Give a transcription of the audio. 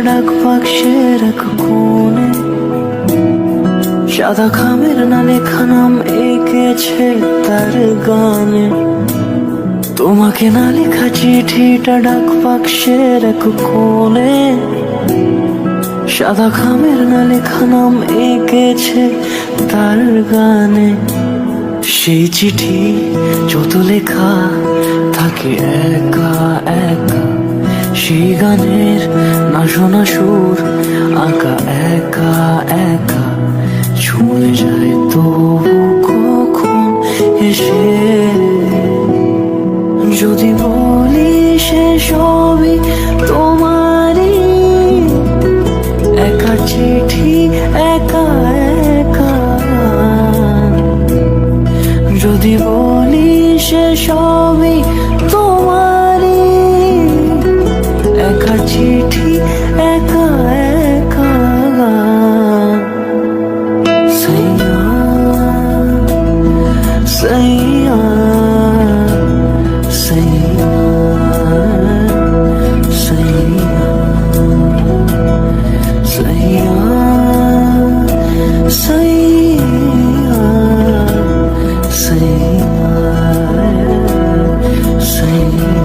ডাক বাক্সের এক কোণে সাদা খামের না লেখা নাম এঁকেছে তার গানে। তোমাকে না লেখা চিঠিটা ডাক বাক্সের এক কোণে সাদা খামের না লেখা নাম এঁকেছে তার গানে। সেই চিঠি যত লেখা থাকে একা একা, সেই গানের না শোনা সুর আঁকা একা একা চলে যায় তবু কখন এসে। যদি বলি সে সবই তোমারই, একা চিঠি একা একা। যদি বলি সে সবই তোমারই, একা চিঠি একা একা। সাইয়া সাইয়া সাইয়া সাইয়া সাইয়া সাইয়া সাইয়া সাইয়া।